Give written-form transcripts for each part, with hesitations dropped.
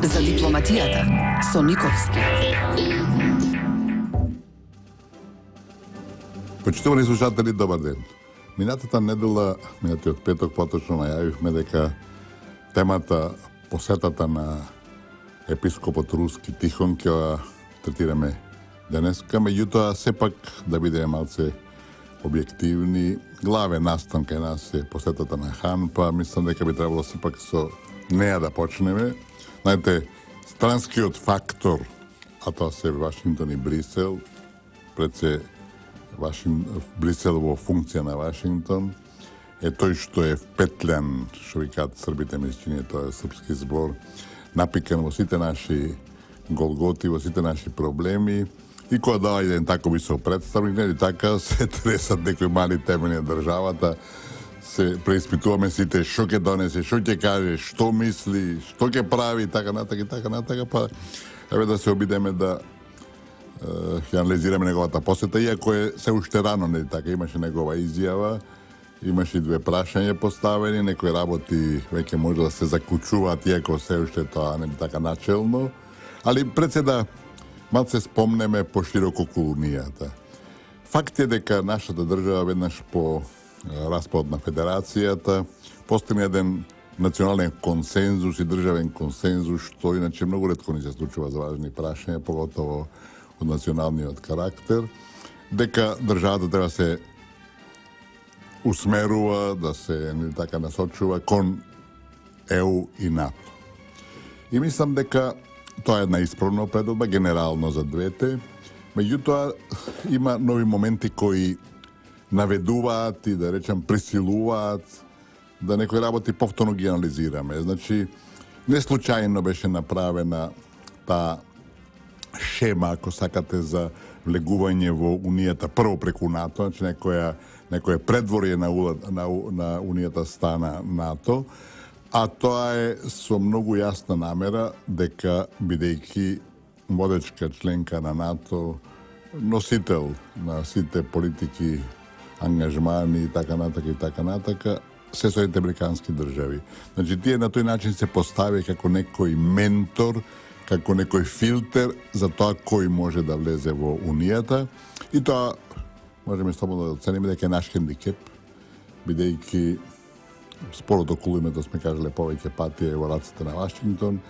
За дипломатијата со Никовски. Почитувани слушатели, добар ден. Минатата недела, минатиот петок, поточно најавивме дека темата, посетата на епископот руски Тихон ќе ја третираме денеска, меѓутоа сепак да бидеме малце објективни. Главен настан кај нас е посетата на Хан, па мислам дека би требало сепак со неа да почнеме. Знаете, странскиот фактор, а тоа се Вашингтон и Брисел, пред се Брисел во функција на Вашингтон, е тој што е впетлян, што викаат србите мисчини, тоа е српски збор, напикан во сите наши голготи, во сите наши проблеми, и кога дава еден тако висок представник, нели така, се тресат некои мали темени на државата, се преиспитуваме сите што ќе донесе, што ќе каже, што мисли, што ќе прави, така натака, па еве да се обидеме да ќе анализираме неговата посета, иако е се уште рано, нели така, имаше негова изјава, имаше и две прашања поставени, некои работи веќе може да се заклучуваат, иако се уште тоа нели така начелно, али пред се да малце спомнеме пошироко околу унијата. Факт е дека нашата држава веднаш по распад на федерацијата постигна еден национален консензус и државен консензус, што иначе многу ретко ни се случува за важни прашања, поготово од националниот карактер, дека државата треба се усмерува, да се така насочува кон ЕУ и НАТО. И мислам дека тоа е една исправна предодба, генерално за двете, меѓутоа има нови моменти кои наведуваат и да речам присилуваат да некои работи повторно ги анализираме. Значи, не случајно беше направена таа шема, ако сакате, за влегување во Унијата прво преку НАТО, значи некоја предворје на Унијата стана НАТО, а тоа е со многу јасна намера дека, бидејќи водечка членка на НАТО, носител на сите политики, ангажмани и така натака, се Соединените американски држави. Значи, тие на тој начин се постави како некој ментор, како некој филтер за тоа кој може да влезе во Унијата. И тоа можеме слободно да оцениме дека е наш хендикеп, бидејќи спорот околу името сме кажале повеќе пати е во раците на Вашингтон,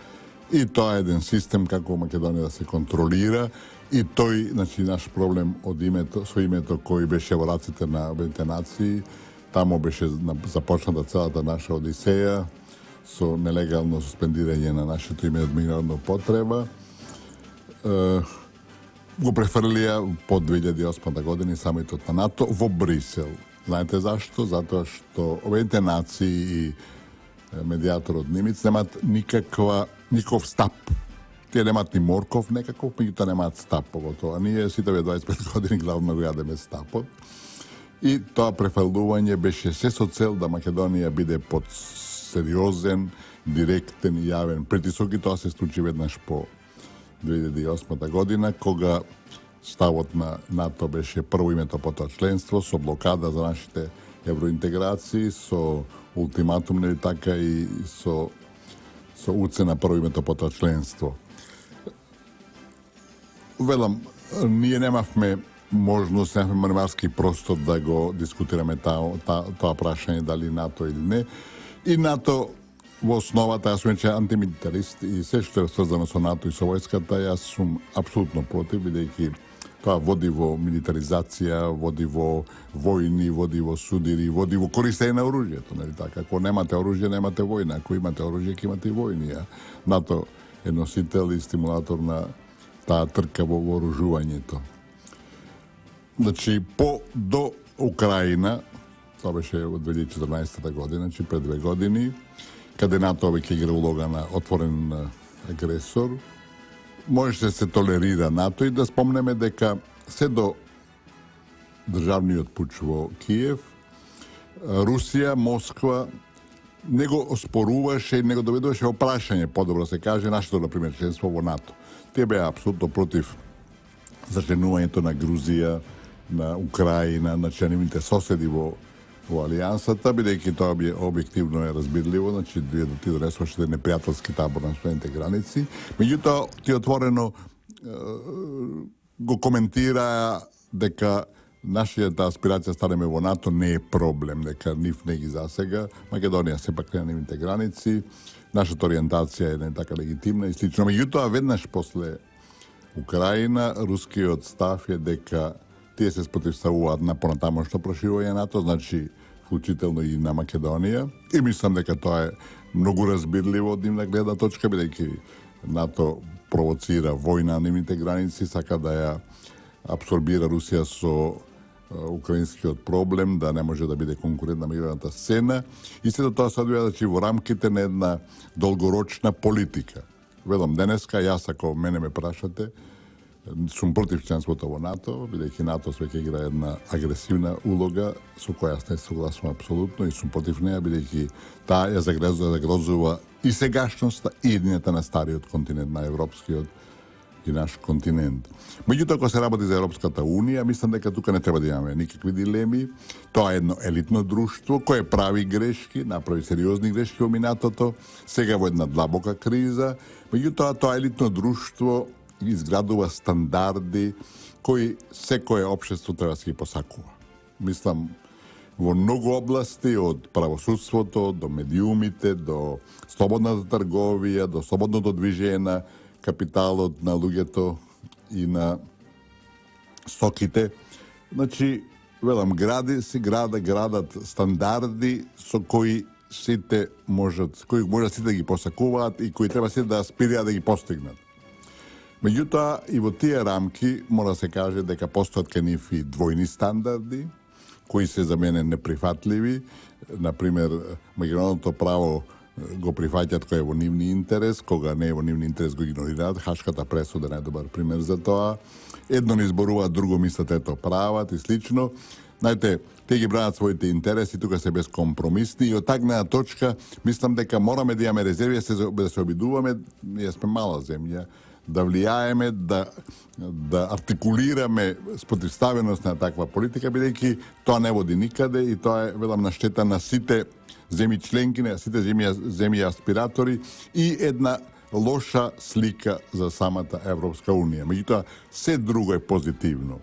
и тоа е еден систем како Македонија да се контролира, и тој, значи, наш проблем од името, со името кој беше во раците на Обединетите нации, тамо беше започната целата наша одисеја со нелегално суспендирање на нашето име од меѓународна употреба. Го префрлија по 2008 година и самитот на НАТО во Брисел. Знаете зашто? Затоа што Обединетите нации и медијаторот Нимиц немаат никаков стап. Тие немаат ни морков некаков, меѓутоа немаат стап, поготоа. Ние сите 25 години главно го јадеме стапот. И тоа префалдување беше се со цел да Македонија биде под сериозен, директен и јавен притисок, и тоа се случи веднаш по 2008 година, кога ставот на НАТО беше прво името потоа членство, со блокада за нашите евроинтеграции, со ултиматум, нели така, и со уцена прво името потоа членство. Велам, ние немавме можност, немавме маневарски простор да го дискутираме тоа прашање дали НАТО или не. И НАТО во основата, јас сум иначе антимилитарист, и се што е сврзано со НАТО и со војската, јас сум апсолутно против, бидејќи тоа води во милитаризација, води во војни, води во судири, води во користење на оружјето, нели така? Ако немате оружје, немате војна, ако имате оружје, ќе имате и војни. НАТО е носител и стимулатор на таа трка во вооружувањето. Значи, до Украина, тоа беше од 2014 година, значи пред 2 години, каде НАТО веќе игра улога на отворен агресор, може да се толерира НАТО, и да спомнеме дека се до државниот пуч во Киев, Русија, Москва не го оспоруваше и не го доведуваше во прашање, подобро се каже, нашето, например, членство во НАТО. Тие беа апсолутно против зачленувањето на Грузија, на Украина, значи нивните соседи во во алијансата, бидејќи тоа објективно е разбирливо, значи ти донесуваш еден непријателски табор на своите граници. Меѓутоа, ти отворено го коментира дека нашијата аспирација станеме во НАТО не е проблем, дека нив не ги засега. Македонија сепак не на нивните граници, нашата ориентација е не така легитимна и слично. Меѓутоа, веднаш после Украина, рускиот став е дека тие се спротивставуваат на понатамошно проширување НАТО, значи вклучително и на Македонија. И мислам дека тоа е многу разбирливо од нивна гледна точка, бидејќи НАТО провоцира војна на нивните граници, сака да ја абсорбира Русија со украинскиот проблем, да не може да биде конкурент на мировната сцена. И сето тоа се одвија во рамките на една долгорочна политика. Велам денеска, јас ако мене ме прашате, сум против членството во НАТО, бидејќи НАТО свеќе игра една агресивна улога, со која јас не согласувам апсолутно и сум против неја, бидејќи таа ја загрозува и сегашноста и едината на стариот континент, на европскиот и наш континент. Меѓутоа, ако се работи за Европската Унија, мислам дека тука не треба да имаме никакви дилеми. Тоа е едно елитно друштво кое прави грешки, направи сериозни грешки во минатото, сега во една длабока криза. Меѓутоа, тоа елитно друштво изградува стандарди кои секое општество треба да се ги посакува. Мислам, во многу области, од правосудството, до медиумите, до слободната трговија, до слободното движење на капиталот, на луѓето и на стоките. Значи, велам, градат стандарди со кои сите можат сите да ги посакуваат и кои треба сите да аспирираат да ги постигнат. Меѓутоа, и во тие рамки мора да се каже дека постојат кај нив и двојни стандарди, кои се за мене неприфатливи. Например, меѓународното право го прифаќаат кој е во нивни интерес, кога не е во нивни интерес го игнорираат. Хашката пресуда е најдобар пример за тоа. Едно не изборуваат, друго мислат ето прават и слично. Знаете, те ги бранат своите интереси, тука се безкомпромисни и од тагна точка мислам дека мораме да имаме резерви, да се обидуваме, ние сме мала земја, да влијаеме, да артикулираме спротивставеност на таква политика, бидејќи тоа не води никаде и тоа е, велам, на штета на сите земји членки, на сите земји аспиратори и една лоша слика за самата Европска Унија. Меѓутоа, се друго е позитивно.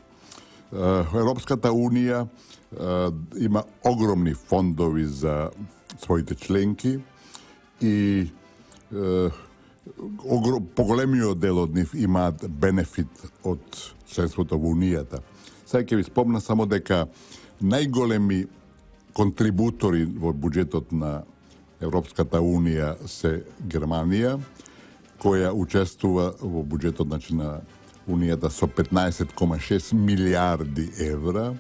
Европската Унија има огромни фондови за своите членки и поголемиот дел од нив имаат бенефит од членството во Унијата. Сега ќе ви спомна само дека најголеми контрибутори во буџетот на Европската Унија се Германија, која учествува во буџетот на Унијата со 15,6 милиарди евра.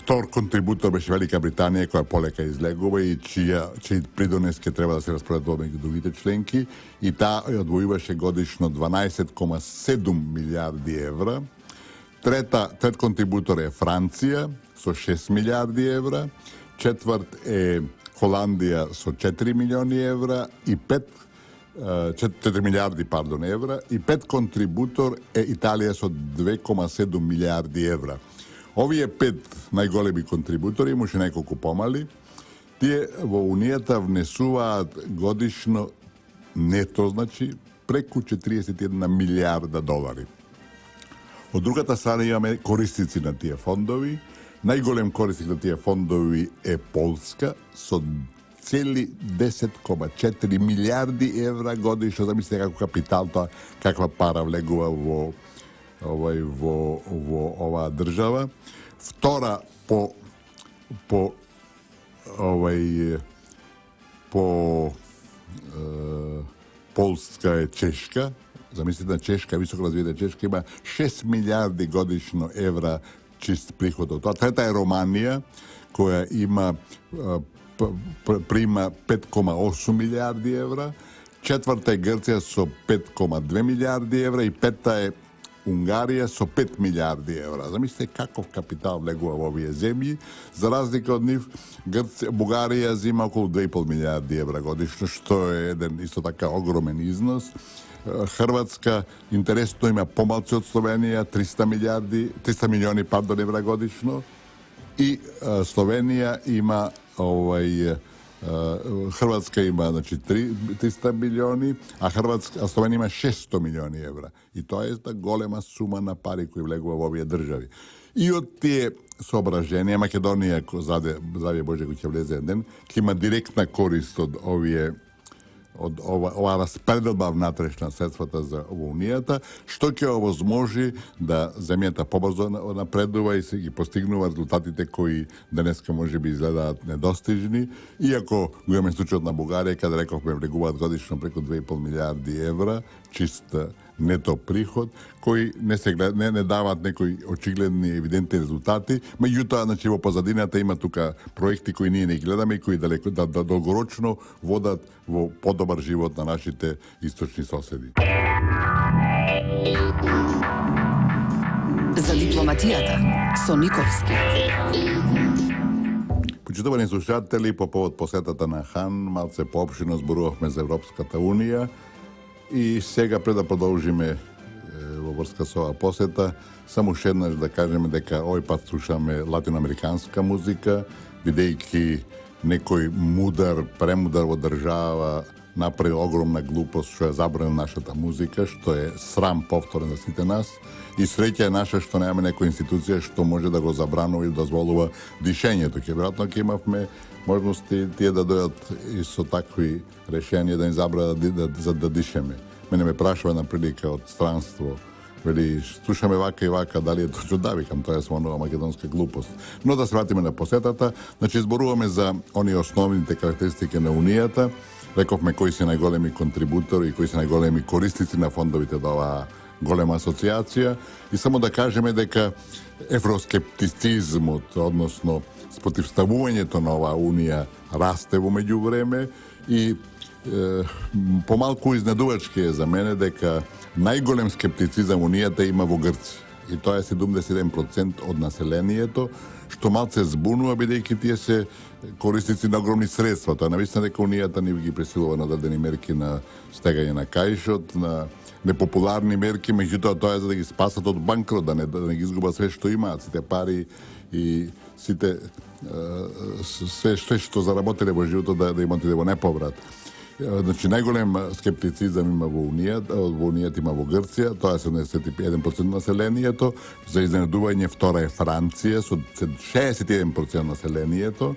Втор контрибутор беше Велика Британија, која полека излегува и чиј придонес ќе треба да се распоредува меѓу другите членки, и таа одвојуваше годишно 12,7 милиарди евра. Трет контрибутор е Франција со 6 милиарди евра, четврт е Холандија со 4 милиони евра и 4 милиарди, евра, и пет контрибутор е Италија со 2,7 милиарди евра. Овие пет најголеми контрибутори, имаше неколку помали, тие во Унијата внесуваат годишно нето, значи, преку 41 милиарда долари. Од другата страна имаме корисници на тие фондови. Најголем корисник на тие фондови е Полска со цели 10,4 милиарди евра годишно. Замислите како капитал тоа, каква пара влегува во оваа држава. Втора по Полска е Чешка. Замислите на Чешка, високо развита Чешка, има 6 милиарди годишно евра чист приход од тоа. Трета е Романија, која има прима 5,8 милиарди евра. Четврта е Грција со 5,2 милиарди евра и петта е Унгарија со 5 милиарди евра. Замислите каков капитал влегува во овие земји. За разлика од нив, Бугарија зима околу 2,5 милиарди евра годишно, што е еден исто така огромен износ. Хрватска, интересно, има помалци од Словенија, 300 милиони евра годишно. i Slovenija ima Hrvatska ima znači 300 milioni, a Slovenija ima 600 milioni evra. I to je ta golema suma na pari koji vlegува во овие држави. И од тие соображенија Македонија, здравје Боже, кој ќе влезе еден, ќе има директна корист од ова распределба внатрешна средствата за Унијата, што ќе овозможи да земјата побрзо напредува и се ги постигнува резултатите кои денеска може би изгледаат недостижни, иако го имаме случајот на Бугарија, каде рековме влегуваат годишно преку 2,5 милиарди евра, чист нето приход, кои не даваат некои очигледни евидентни резултати, меѓутоа значи во позадината има тука проекти кои ние не гледаме и кои долгорочно водат во подобар живот на нашите источни соседи. За дипломатијата со Никовски. Почитувани слушатели, по повод посетата на Хан, малце поопшено зборувавме за Европската Унија. И сега, пред да продолжиме во врска со оваа посета, само уште еднаш да кажеме дека овој пат слушаме латиноамериканска музика, бидејќи некој премудар во држава направил огромна глупост што ја забрани нашата музика, што е срам повторен за сите нас. И среќа е наша што немаме некоја институција што може да го забранува или дозволува дишењето. Веројатно ќе имавме можности тие да дојдат и со такви решенија да ни забранат да дишеме. Мене ме прашува една прилика од странство. Вели, слушаме вака и вака, дали е точно, да, викам, тоа е само нова македонска глупост. Но да се вратиме на посетата. Значи, зборуваме за оние основните карактеристики на Унијата. Рековме кои се најголеми контрибутори и кои се најголеми корисници на фондовите до оваа голема асоциација. И само да кажеме дека евроскептицизмот, односно спротивставувањето на оваа Унија расте во меѓувреме и помалку изненадувачки е за мене дека најголем скептицизам Унијата има во Грција. И тоа е 71% од населението, што малце збунува, бидејќи тие се корисници на огромни средства. Тоа навистина дека Унијата ни ги пресилува на дадени мерки на стегање на каишот, на непопуларни мерки, меѓутоа тоа е за да ги спасат од банкрот, да не ги изгубат све што имаат, сите пари и сите све што заработиле во животот да им отиде во неповрат. Значи, најголем скептицизам има во Унијата има во Грција, тоа е 71% населението, за изненадување втора е Франција со 61% населението,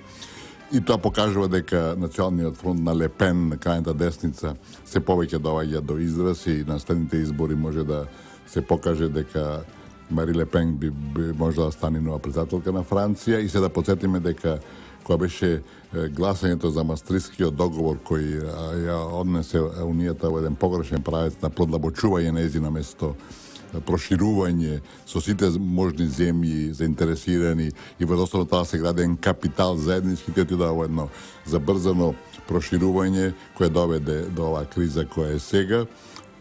и тоа покажува дека националниот фронт на Ле Пен, крајната десница, се повеќе доаѓа до израз и на следните избори може да се покаже дека Мари Ле Пен би може да стане нова председателка на Франција. И се да подсетиме дека кога беше гласањето за Мастрискиот договор кој ја однесе Унијата во еден погрешен правец на продлабочување нејзино место проширување со сите можни земји заинтересирани и во основа тоа се гради еден капитал заеднички, кој ти дава едно забрзано проширување кој доведе до оваа криза која е сега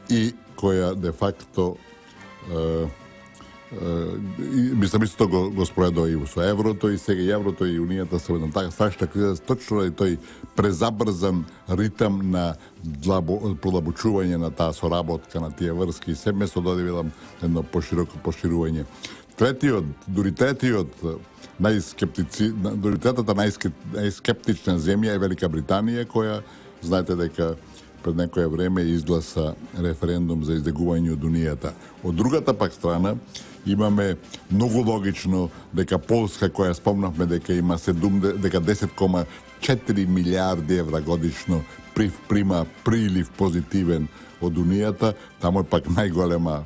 и која де факто мислам исто го спроведува и со еврото и сега и еврото и Унијата се во една така страшна криза точно ради тој презабрзан ритам на продлабочување на таа соработка на тие врски и се место додивилам едно пошироко поширување. Третата најскептична земја е Велика Британија, која знаете дека пред некое време изгласа референдум за издегување од Унијата. Од другата пак страна имаме многу логично дека Полска, која спомнавме дека има 10,4 милиарди евра годишно прима прилив позитивен од Унијата, таму е пак најголема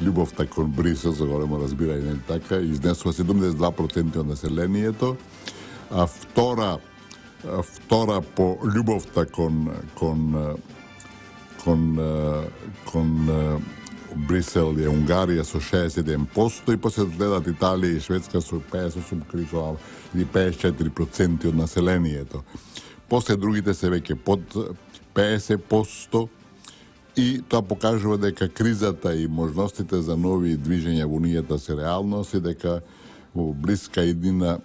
љубовта кон Брисел, за големо разбирање така, изнесува 72% од населението, а втора по љубовта кон Брисел е Унгарија со 61% и после следат Италија и Шведска со 58 или 54% од населението. После другите се веќе под 50% и тоа покажува дека кризата и можностите за нови движења во Унијата се реалност и дека во блиска иднина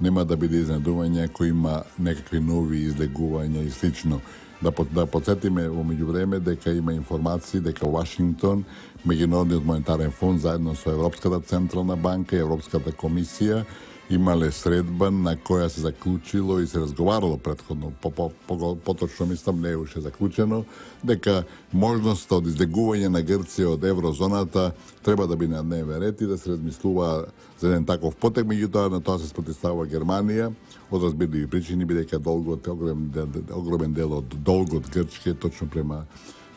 нема да биде изненадување ако има некакви нови излегувања и слично. Да подсетиме во меѓувреме дека има информации дека Вашингтон, Меѓународниот монетарен фонд заедно со Европската централна банка и Европската комисија imale sredba na koja se zaključilo i se razgovaralo prethodno, potočno mislim ne je uše zaključeno, deka možnost od izdeguvanja na Grcije od eurozonata treba da bi na dnevne red i da se razmisluva za jedan takov potek, međutim na to se sprotistavila Germanija, od razbirljivih pričini bi deka ogromen del od dolg od Grčke, točno prema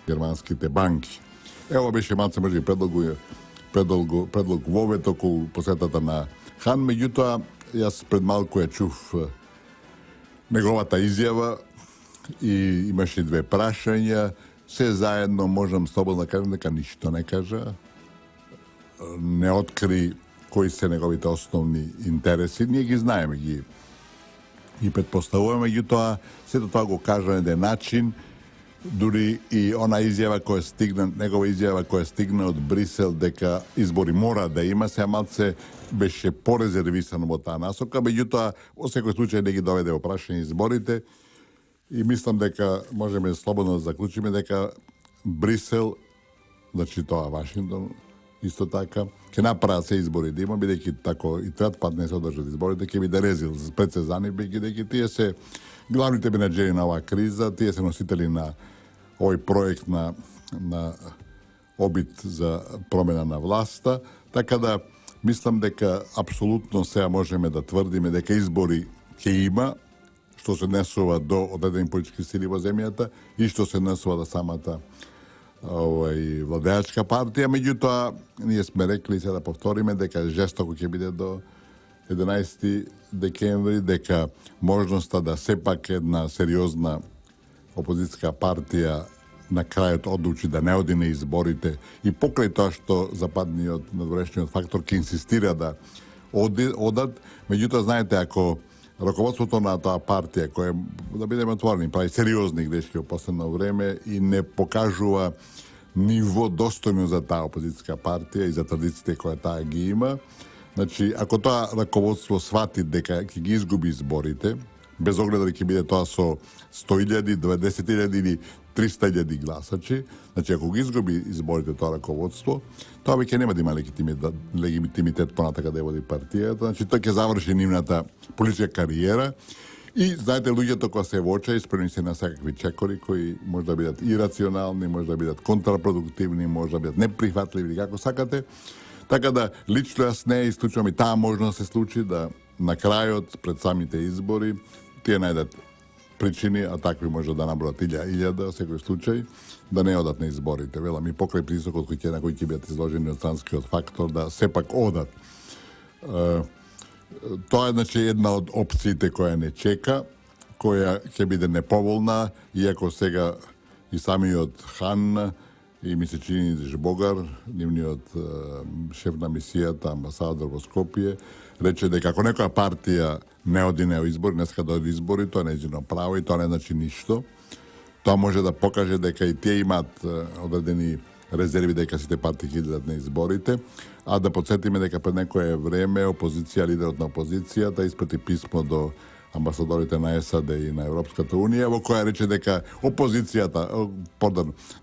germanski te banki. Evo biše malce možda i predlog vove toku posvetata na Han, međutim, jaz pred malko je čuv negovata izjava i imaš i dve prašanja, sve zajedno možem slobodno kažem neka ništa ne kaže, ne otkri koji se njegovite osnovni interesi, nije gi znajem gi i pretpostavujemo, međutim, sve do toga kaže na jedan način, duri i ona izjava koja stigne, njegova izjava koja stigne od Brisel, deka izbori mora da ima se, a malce beše porezervisano od ta nasoka, međutim, u svakoj slučaju neki dovede o prašenje izborite i mislim deka, možemo slobodno zaključiti, deka Brisel, znači to a Washington, isto taka, ke napravlja se izbori da ima, bi neki tako i trat padne se održati izborite, ke bi da rezil predsezani, bi neki tije se glavni tebi menadžeri na ova kriza, tije se nositelji na ovaj projekt na obit za promjena na vlasta, tako da mislim deka apsolutno sve možemo da tvrdime deka izbori ke ima, što se nesuva do određenih političkih sili vo zemljata i što se nesuva da sama ta vladajačka partija, međutim, nije sme rekli, sada povtorime, deka žestoko će biti do 11. dekembri, deka možnost da sepak jedna seriozna opozicijska partija na kraju odluči da ne odine izborite i pokraj to što zapadni od nadvršnji od faktorki insistira da odat, međutim, znajte, ako rukovodstvo to na ta partija koja, da budemo otvoreni, pravi serioznih greški u posledno vreme i ne pokažuva nivo dostojno za ta opozicijska partija i za tradicije koja ta ima. Znači, ako to rukovodstvo shvati da gi izgubi izborite, bez ogleda li će biti to so 100.000, 20.000 ili 300.000 glasači, znači ako gi izgubi izborite to rukovodstvo, to već nema da ima legitimitet ponataka da je vodi partija, znači to je završi njimnata politička karijera i znajte, ljudi to koja se voče, ispravni se na svakakvi čekori koji možda biti iracionalni, možda biti kontraproduktivni, možda biti neprihvatljivi, kako sakate. Tako da, lično jaz ne isključujem i ta možnost se sluči da na kraju, pred sami te izbori, tije najdat pričini, a takvi može da nabrati iljada, u svakoj slučaj, da ne odat ne izborite. Vela, mi pokraj prisok od na koji će biti izloženi od stranski od faktor, da sepak odat. To je, znači, jedna od opcije koja ne čeka, koja će biti nepovoljna, iako sega i sami od Han i mi se čini Bogar, njivni od šefna misijata, ambasador vo Skopje, reče da kako neka partija ne odine u izbori, ne skada od izbori, to je neđeno pravo i to ne znači ništo. To može da pokaže da i tije imat odredeni rezervi da si te partije da ne izborite, a da podsjetime da pred neko je vreme opozicija, liderotna opozicija, da isprati pismo do ambasadorite na SAD i na Evropskata unija, evo koja reče deka opozicija,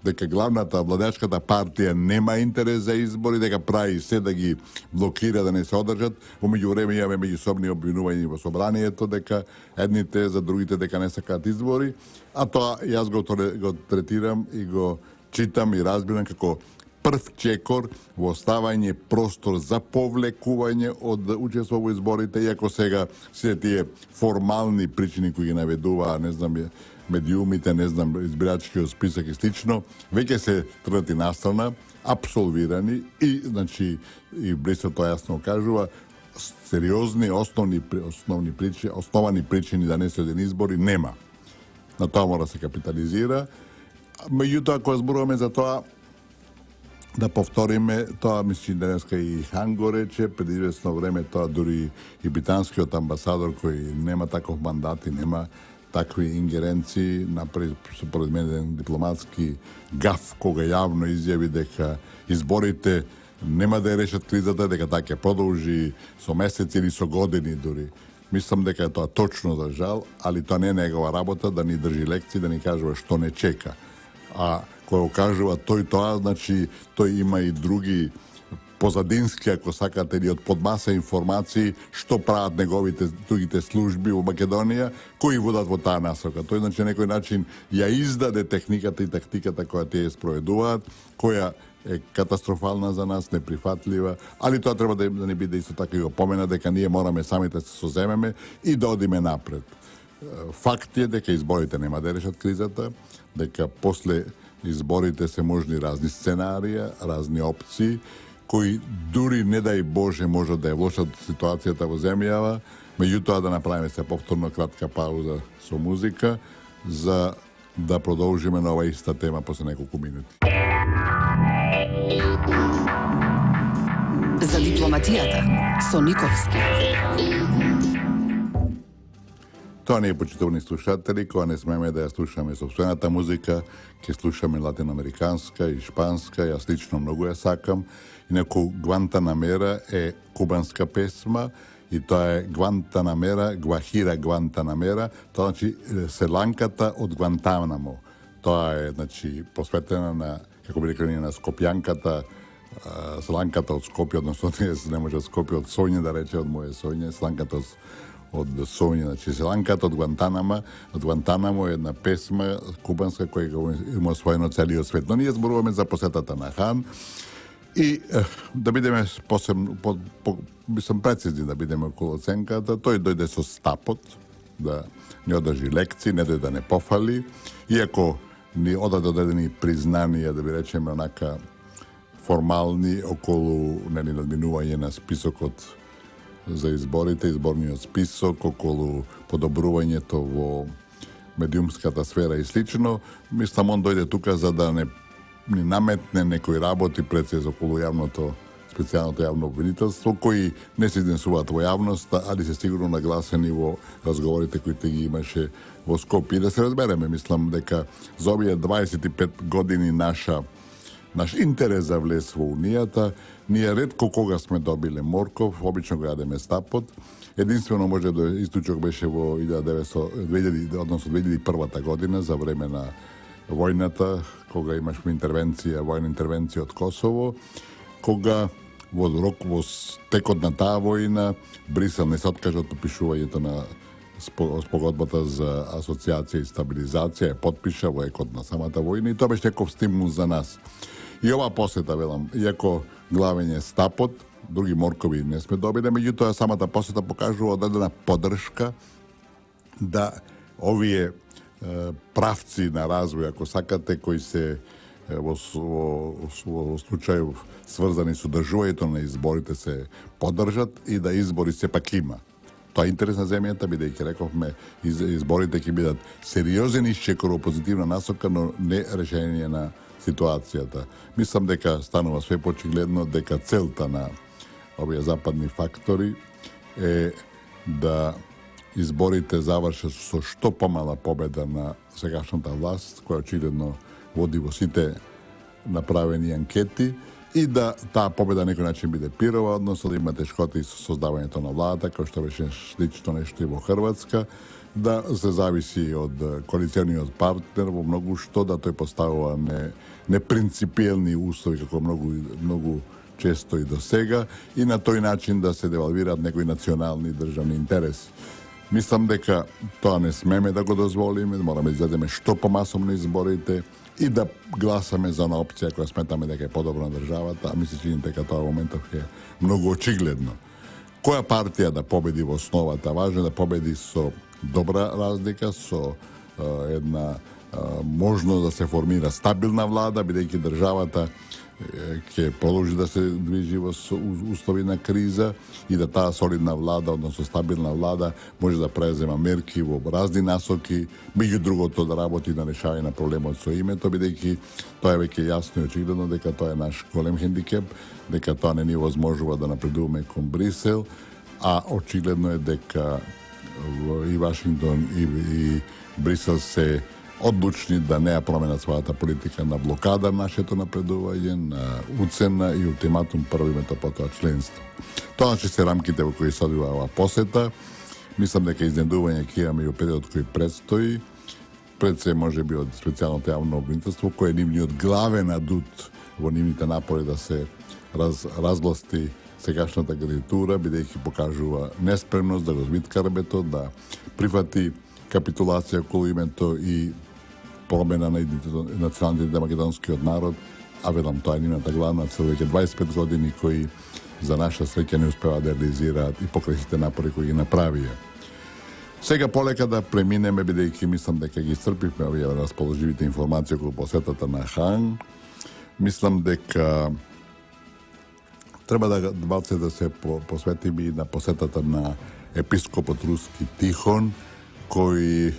deka glavna ta vladačka ta partija nema interes za izbori, deka pravi sve da gi blokira da ne se održat, umeđu vreme imаме međusobni obvinuvanje vo sobranije to deka jednite za drugite deka ne sakat izbori, a to jaz go tretiram i go čitam i razbiram kako prv čekor u ostavanje prostor za povlekuvanje od učestva u izborite, iako sega sve tije formalni pričini koji naveduva, ne znam, medijumite, ne znam, izbirački spisak i slično, već je se trati nastavna, apsolvirani i, znači, i Brisel to jasno kažuva, seriozni, osnovani pričini da ne se odin izbori nema. Na to mora se kapitalizira. Međutim, ako zborujeme za to, da povtorime, to mislim dneska i Hango reče, pred izvesno vreme to duri i britanski od ambasador koji nema takov mandat i nema takvi ingerenciji, napravi su pored mene diplomatski gaf koga javno izjavi deka izborite, nema da je rešat krizata, deka tako produži so meseci ili so godini duri. Mislim deka je to točno za žal, ali to ne njegova rabota da ni drži lekcije, da ni kaže što ne čeka. A koja kažu, a to i to, znači to ima i drugi позадински, ако сакате, или од подмаса информации што прават неговите другите служби во Македонија, кои водат во таа насока. Тој значи на некој начин ја издаде техниката и тактиката која тие спроведуваат, која е катастрофална за нас, неприфатлива, али тоа треба да не биде исто така и опомена дека ние мораме самите да се соземеме и да одиме напред. Факт е дека изборите нема да решат кризата, дека после изборите се можни разни сценарија, разни опции, кои дури не дај Боже можат да ја влошат ситуацијата во земјава, меѓутоа да направиме се повторно кратка пауза со музика за да продолжиме на ова иста тема после неколку минути. За дипломатијата со Никовски. Тоа не е, почитувани слушатели, кога не смеме да ја слушаме собствената музика, ќе слушаме латиноамериканска и шпанска, јас лично многу ја сакам. Инаку Гвантанамера е кубанска песма и тоа е Гвантанамера, Гвахира Гвантанамера, тоа значи селанката од Гвантанамо. Тоа е, значи, посветена на, како би рекли, на Скопјанката, селанката од Скопје, односно не може од Скопје, од Соње да рече, од моје Соње, селанката од Соње, значи селанката од Гвантанамо е една песма кубанска која има освоено целиот свет. Но ние зборуваме за посетата на Хан и да бидеме мислам прецизни да бидеме околу оценката, тој дојде со стапот да не одржи лекции, не дојде да не пофали, иако ни одаде одредени признанија, да би речеме, онака формални околу надминување на списокот за изборите, изборниот список, околу подобрувањето во медиумската сфера и слично. Мислам, он дојде тука за да не ни наметне некои работи пред околу јавното, специјалното јавно обвинителство, кои не се изнесуваат во јавноста, али се сигурно нагласени во разговорите кои ги имаше во Скопје. И да се разбереме, мислам дека за овие 25 години наш интерес за влез во Унијата, ние ретко кога сме добиле морков, обично го јадеме стапот. Единствено може да источок беше во 2001 година за време на војната, кога имашме војна интервенција од Косово, кога во текот на таа војна Брисел не се откажа од подпишувањето на спогодбата за асоциација и стабилизација, ја подпиша во екот на самата војна и тоа беше некој стимул за нас. И ова посета, велам, иако главен е стапот, други моркови не сме добиле, меѓутоа самата посета покажува одредена поддршка да овие правци на развој, ако сакате, кои се во случај сврзани со држувањето на изборите се поддржат и да избори сепак има. Тоа е интерес на земјата, бидејќи рековме, изборите ќе бидат сериозен исчек во позитивна насока, но не решение на ситуацијата. Мислам дека станува све почигледно дека целта на овие западни фактори е да изборите завршат со што помала победа на сегашната власт, која очигледно води во сите направени анкети, и да таа победа некој начин биде пирова, односно да има тешкоти со создавањето на владата, кој што беше слично нешто и во Хрватска, да се зависи од коалициониот партнер во многу што, да тој поставува непринципиелни услови, како многу често и до сега, и на тој начин да се девалвираат некои национални државни интереси. Мислам дека тоа не смеме да го дозволиме, мораме да излеземе што помасом на изборите и да гласаме за една опција која сметаме дека е подобра на државата, а ми се чини дека тоа во моментов е многу очигледно. Која партија да победи во основата? Важно е да победи со добра разлика, со една можност да се формира стабилна влада, бидејќи државата ќе продолжи да се движи во услови на криза и да таа солидна влада, односно стабилна влада, може да презема мерки во разни насоки, меѓу другото да работи на решавање на проблемот со името, бидејќи тоа е веќе јасно и очигледно дека тоа е наш голем хендикеп, дека тоа не ни возможува да напредуваме кон Брисел, а очигледно е дека и Вашингтон и Брисел се одлучни да не ја променат својата политика на блокада нашето напредување, на уцена и ултиматум прво името потоа членство. Тоа че се рамките во кои се одвива оваа посета. Мислам дека изненадување ќе имаме и во периодот кој предстои. Пред се може би од специјалното јавно обвинителство, кој е нивниот главен адут во нивните напори да се разгласти сегашната гарнитура, бидејќи покажува неспремност да го звиткарбето, да прифати капитулација околу името и промена на националниот македонскиот народ, а велам тоа е нивната главна цел веќе 25 години кои за наша среќа не успева да реализираат и покрај сите напори кои ги направија. Сега полека да преминеме, бидејќи мислам дека ги исцрпивме овие расположивите информации околу посетата на Хан. Мислам дека треба да малце да се посветиме и на посетата на епископот руски Тихон, кој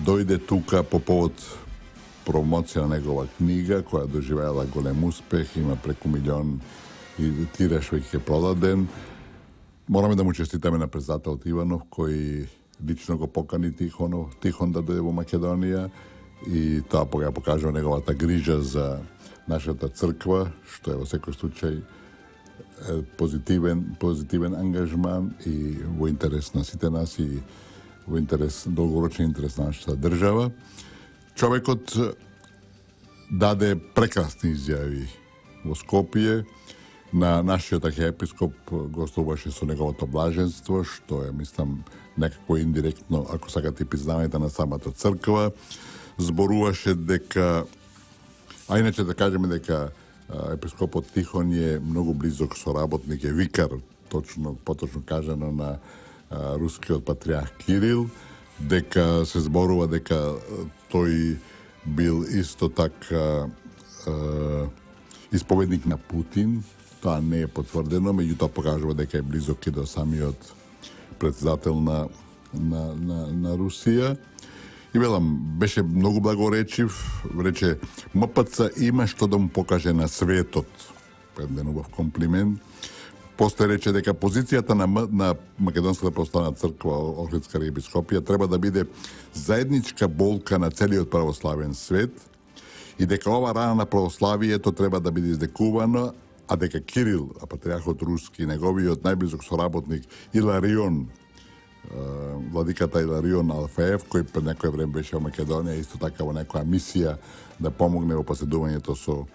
дојде тука по повод промоција на негова книга, која доживеала голем успех, има преку 1 милион и тираж веќе продаден. Мораме да му честитаме на председателот Иванов, кој лично го покани Тихон да дојде во Македонија и тоа покажува неговата грижа за нашата црква, што е во секој случај позитивен ангажман и во интерес на сите нас и во интерес, долгорочен интерес на нашата држава. Човекот даде прекрасни изјави во Скопје. На нашиот архиепископ гостуваше со неговото блаженство, што е, мислам, некако индиректно, ако сакате, признавањето на самата црква. Зборуваше дека, а иначе да кажеме дека епископот Тихон е многу близок соработник, е викар, поточно кажано, на рускиот патриарх Кирил, дека се зборува дека тој бил исто така исповедник на Путин. Тоа не е потврдено, меѓутоа покажува дека е близок и до самиот председател на Русија. И велам, беше многу благоречив, рече, МПЦ има што да му покаже на светот. Еден убав комплимент. После рече дека позицијата на Македонската православна црква, Охридска епископија, треба да биде заедничка болка на целиот православен свет и дека ова рана на православието треба да биде издекувано, а дека Кирил, а патриархот руски, неговиот најблизок соработник Иларион, владиката Иларион Алфеев, кој пред некој време беше во Македонија, исто така во некоја мисија да помогне во поседувањето со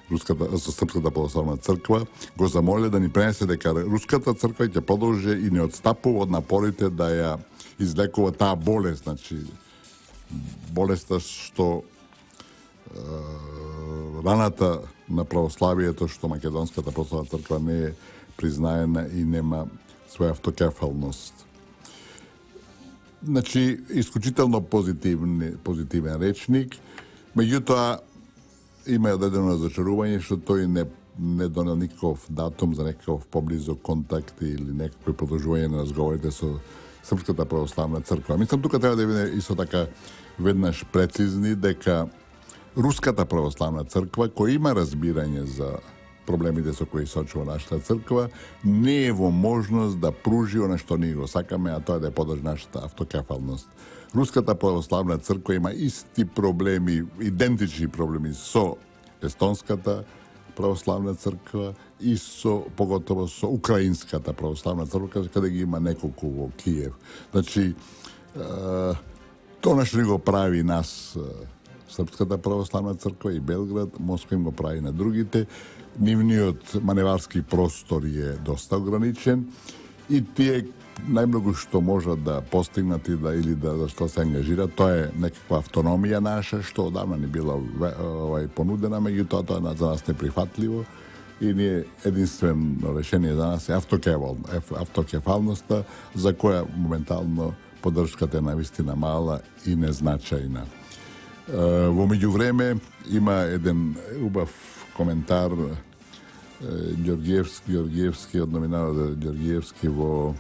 Српската православна црква, го замоле да ни пренесе дека Руската црква ќе продолжи и не отстапува од напорите да ја излекува таа болест, значи болеста што раната на православието што Македонската православна црква не е признаена и нема своја автокефалност. Значи, исклучително позитивен речник, меѓутоа има одредено разочарување што тој не донел никаков датум за некаков поблизок контакт или некакво продолжување на разговорите со Српската православна црква. Мислам, тука треба да биде исто така веднаш прецизни дека Руската православна црква, која има разбирање за проблемите со кои сочува нашата црква, не е во можност да пружи она што ние го сакаме, а тоа е да подржи нашата автокефалност. Руската православна црква има исти проблеми, идентични проблеми со естонската православна црква и поготово со украинската православна црква, каде ги има неколку во Киев. Значи, тоа што ни го прави нас Српската православна црква и Белград, Москва им го прави на другите. Нивниот маневарски простор е доста ограничен и тие најмногу што можат да постигнат или да што се ангажират, тоа е некаква автономија наша, што одавна не била понудена, меѓутоа тоа за нас неприфатливо и ние единствено решение за нас е автокефалноста, за која моментално поддршката е навистина мала и незначајна. Во меѓувреме има еден убав коментар Ѓорѓиевски од номинарот Ѓорѓиевски во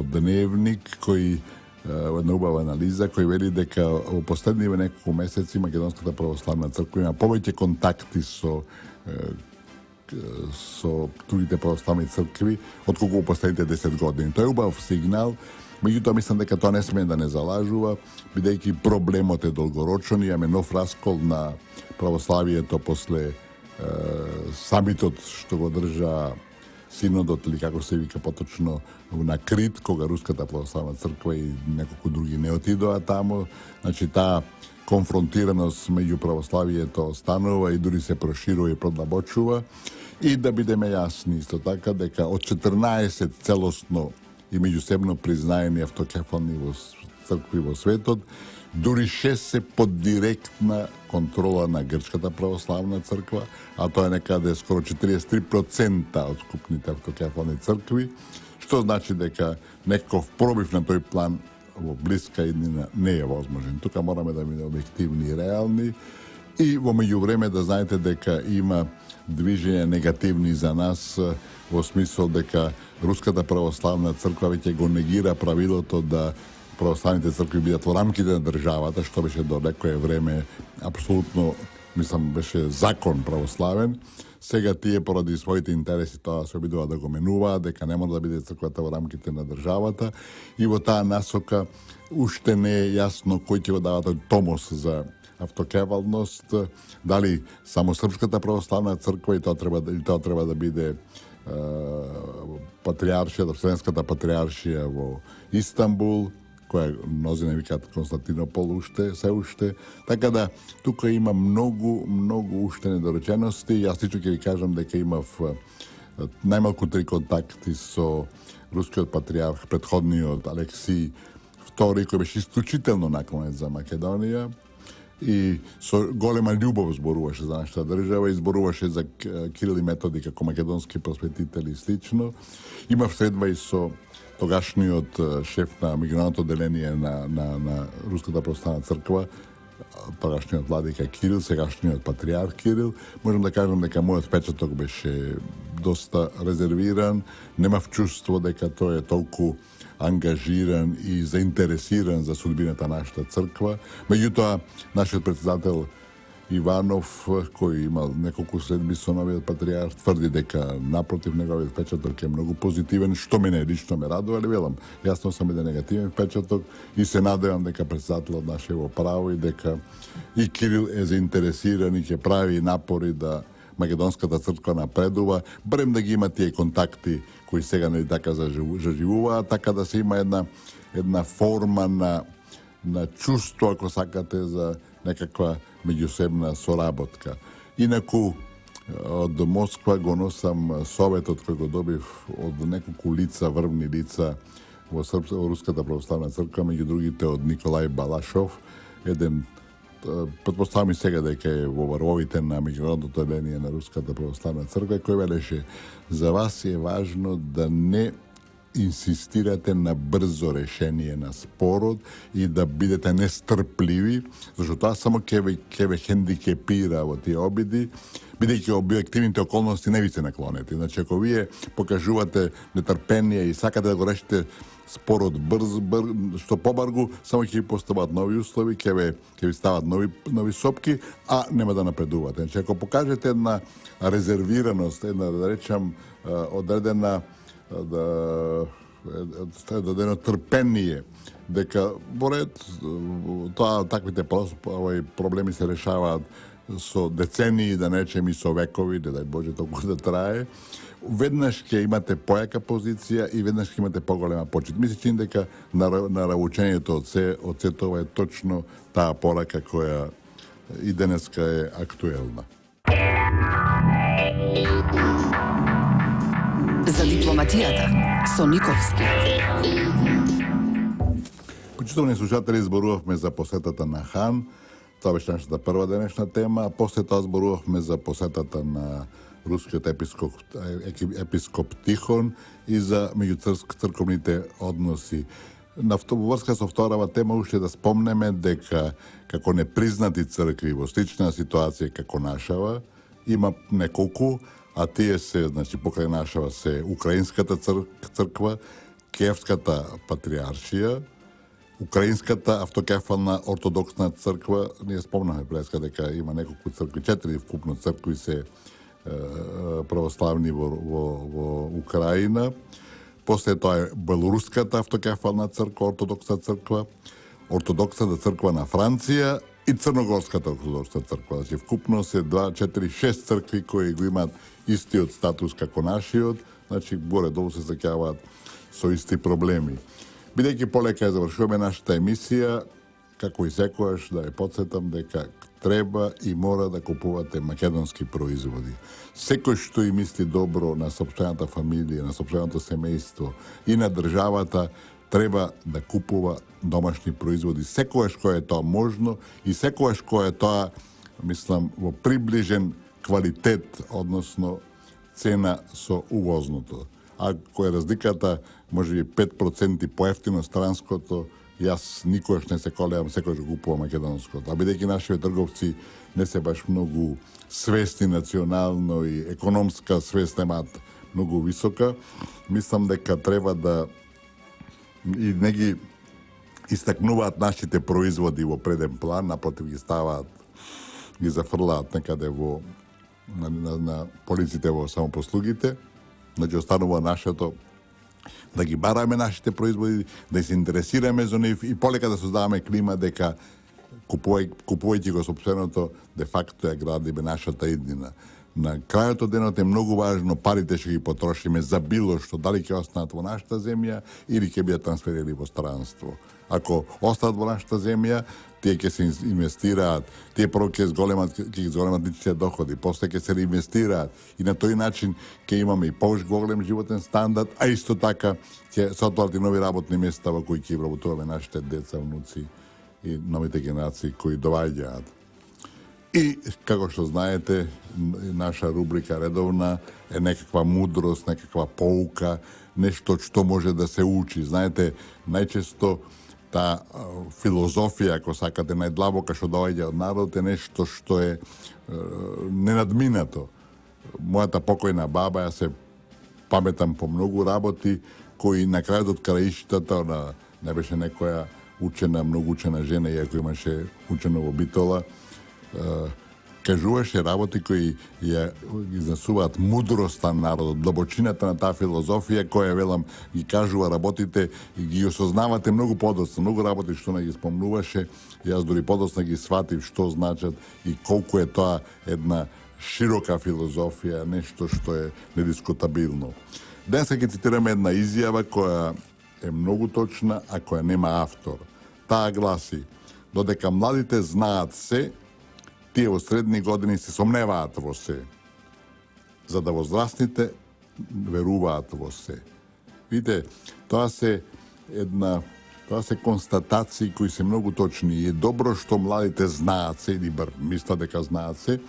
Дневник, кој една убава анализа, кој вели дека во последниве неколку месеци Македонската православна црква има повеќе контакти со другите православни цркви отколку во последните 10 години. Тоа е убав сигнал. Меѓутоа, мислам дека тоа не сме да не залажува, бидејќи проблемот е долгорочен, имаме нов раскол на православието после самитот што го држа синодот, или како се вика поточно, на Крит, кога Руската православна црква и неколку други не отидоа таму. Значи, таа конфронтираност меѓу православието останува и дури се проширува и продлабочува. И да бидеме јасни исто така дека од 14 целосно и меѓусебно признаени автокефални цркви во светот, дури 6 се под директна контрола на Грчката православна црква, а тоа е некаде скоро 43% од скупните автокефални цркви, што значи дека некаков пробив на тој план во блиска иднина не е возможен. Тука мораме да биде објективни и реални и во меѓувреме да знаете дека има движење негативни за нас во смисол дека Руската православна црква веќе го негира правилото да православните цркви бидат во рамките на државата, што беше до некое време апсолутно, мислам, беше закон православен. Сега тие поради своите интереси тоа се обидува да го менуваат, дека не мора да биде црквата во рамките на државата и во таа насока уште не е јасно кој ќе го дава тој томос за автокефалност, дали само Српската православна црква и тоа треба да биде патриаршија, Вселенската патриаршија во Истанбул, која мнози не викаат Константинопол се уште. Така да, тука има многу уште недоречености. Јас лично ќе ви кажам дека имав најмалку 3 контакти со рускиот патриарх, предходниот Алексий II, кој беше исклучително наклонет за Македонија и со голема љубов зборуваше за нашата држава и зборуваше за Кирил и Методи како македонски просветители и слично. Имав средба и со тогашниот шеф на меѓународното одделение на Руската православна црква, тогашниот владика Кирил, сегашниот патриарх Кирил. Можам да кажам дека мојот впечаток беше доста резервиран. Немав чувство дека тој е толку ангажиран и заинтересиран за судбината на нашата црква. Меѓутоа, нашиот председател Иванов, кој имал неколку следби со новиот патриарх, тврди дека напротив неговиот впечаток е многу позитивен, што мене лично ме радува, али велам, јасно сам еден негативен впечаток и се надевам дека председателот наш е во право и дека и Кирил е заинтересиран и ќе прави напори да Македонската црква напредува, барем да ги има тие контакти кои сега нели така заживуваат, така да се има една форма на чувство, ако сакате, за некаква меѓусебна соработка. Инаку, од Москва го носам советот кој го добив од неколку лица, врвни лица во Руската православна црква, меѓу другите од Николај Балашов, еден, предпоставам и сега дека е во врвовите на меѓународното одделение на Руската православна црква, кој велеше: за вас е важно да не инсистирате на брзо решение на спорот и да бидете нестрпливи, зашто тоа само ќе ве хендикепира во тие обиди, бидејќи објективните околности не ви се наклонети. Значи, ако вие покажувате нетрпение и сакате да го решите спорот што побрзо, само ќе ви постават нови услови, ќе ви стават нови сопки, а нема да напредувате. Значи, ако покажете една резервираност, една, да речам, одредена дадено трпение дека боред тоа таквите проблеми се решаваат со децении, да речем и со векови, да дај Боже толку да трае, веднаш ќе имате појака позиција и веднаш ќе имате поголема почит. Ми се чини дека наравучењето од се тоа е точно таа порака која и денеска е актуелна. За дипломатијата со Никовски. Почитувани слушатели, зборувавме за посетата на Хан. Тоа беше нашата прва денешна тема, а после тоа зборувавме за посетата на рускиот епископ Тихон и за меѓуцрковните односи. На врска со вторава тема уште да спомнеме дека како непризнати цркви во слична ситуација како нашава има неколку, а тие се, значи, покрај нашава се Украинската црква, Киевската патриаршија, Украинската автокефална ортодоксна црква, ние спомнахме преска дека има неколку цркви, 4 вкупно цркви се православни во Украина. После тоа е Белоруската автокефална црква, ортодоксна црква, ортодоксната црква на Франција и Црногорската ортодоксна црква. Значи, вкупно се 2, 4, 6 цркви кои го имаат истиот статус како нашиот, значи горе-долу се сеќаваат со исти проблеми. Бидејќи полека ја завршуваме нашата емисија, како и секојаш да ја потсетам дека треба и мора да купувате македонски производи. Секој што и мисли добро на сопствената фамилија, на сопственото семејство и на државата, треба да купува домашни производи. Секојаш кој е тоа можно и секојаш кој е тоа, мислам, во приближен квалитет, односно цена со увозното. Ако е разликата, може би 5% поевтино странското, јас никош не се колеам, секојаш го купувам македонското. А бидејќи нашите трговци не се баш многу свесни национално и економска свест немаат многу висока, мислам дека треба да и не ги истакнуваат нашите производи во преден план, напротив ги ставаат, ги зафрлаат некаде во на полиците во самопослугите, значи останува нашето да ги бараме нашите производи, да се интересираме за нив и полека да создаваме клима дека купувајќи го сопственото, де факто ја градиме нашата иднина. На крајот од денот е многу важно парите што ги потрошиме за било што, дали ќе останат во нашата земја или ќе бидат трансферирани во странство. Ако останат во нашата земја, тие ќе се инвестираат, тие прво ќе зголемат личните доходи, после ќе се реинвестираат и на тој начин ќе имаме и голем животен стандард, а исто така ќе се отворат и нови работни места во кои ќе вработуваме нашите деца, внуци и новите генерации кои доаѓаат. И, како што знаете, наша рубрика редовна е некаква мудрост, некаква поука, нешто што може да се учи. Знаете, најчесто таа филозофија, ако сакате, најдлабока што доаѓа од народ е нешто што е ненадминато. Мојата покојна баба, ја се паметам по многу работи, кои на крајот од краиштата, она не беше некоја учена, многу учена жена, иако имаше учено во Битола, кажуваше работи кои ја изнесуваат мудроста на народот, длабочината на таа филозофија која, велам, ги кажува работите и ги осознавате многу подоцна. Многу работи што не ги спомнуваше, јас дури подоцна ги сватив што значат и колку е тоа една широка филозофија, нешто што е недискутабилно. Денеска ќе цитираме една изјава која е многу точна, а која нема автор. Таа гласи: додека младите знаат се, тие во средни години се сомневаат во се, за да возрастните веруваат во се. Видите, тоа се констатации кои се многу точни и е добро што младите знаат се или бар мислат дека знаат се.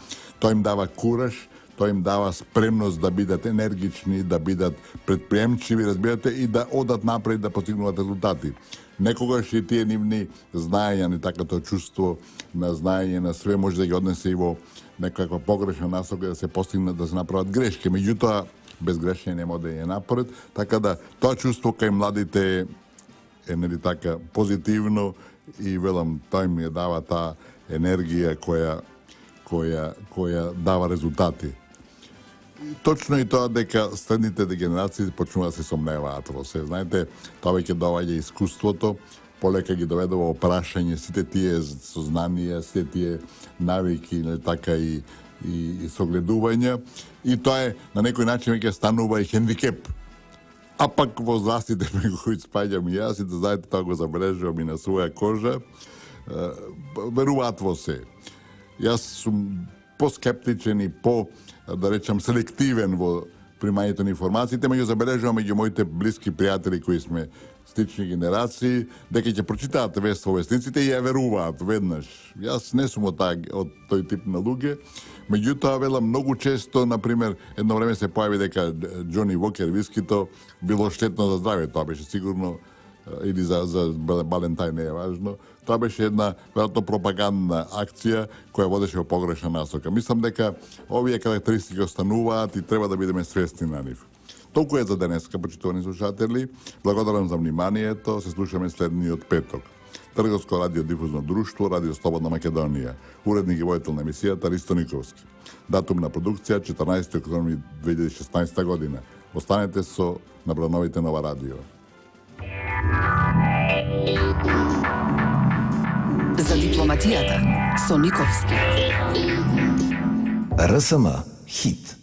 Тоа им дава кураж, тоа им дава спремност да бидат енергични, да бидат предприемчиви, разбирате, и да одат напред да постигнуваат резултати. Некогаш и тие нивни знаења, не такото чувство на знаење на све може да ги однесе и во некаква погрешна насока да се постигнат, да се направат грешки. Меѓутоа, без грешни нема да е напред, така да тоа чувство кај младите е нели така позитивно и велам, тоа им ја дава таа енергија која дава резултати. Точно и тоа дека следните генерации почнуваат да се сомневаат во се. Знаете, тоа веќе доаѓа искуството, полека ги доведува опрашање сите тие сознанија, сите тие навики, не така и согледувања, и тоа е на некој начин веќе станува и хендикеп. А пак возрастите меѓу кои спаѓам и јас, и да знаете, тоа го забележувам и на своја кожа, веруваат во се. Јас сум по-скептичен и да речам, селективен во примањето на информациите, меѓу забележувам меѓу моите блиски пријатели кои сме слични генерации, дека ќе прочитаат вест во вестниците и ја веруваат веднаш. Јас не сум од тој тип на луѓе, меѓутоа, велам, многу често, например, едно време се појави дека Джони Вокер вискито било штетно за здравјето, тоа беше сигурно, или за Балентај, не е важно. Тоа беше една, веројатно, пропагандна акција која водеше во погрешна насока. Мислам дека овие карактеристики остануваат и треба да бидеме свесни на нив. Толку е за денеска, почитувани слушатели. Благодарам за вниманието. Се слушаме следниот петок. Трговско радиодифузно друштво, Радио Слободна Македонија. Уредник и војтел на емисијата Ристо Никовски. Датум на продукција 14. октомври 2016 година. Останете со набрановите Нова Радио. За дипломатијата со Никовски. РСМ Хит.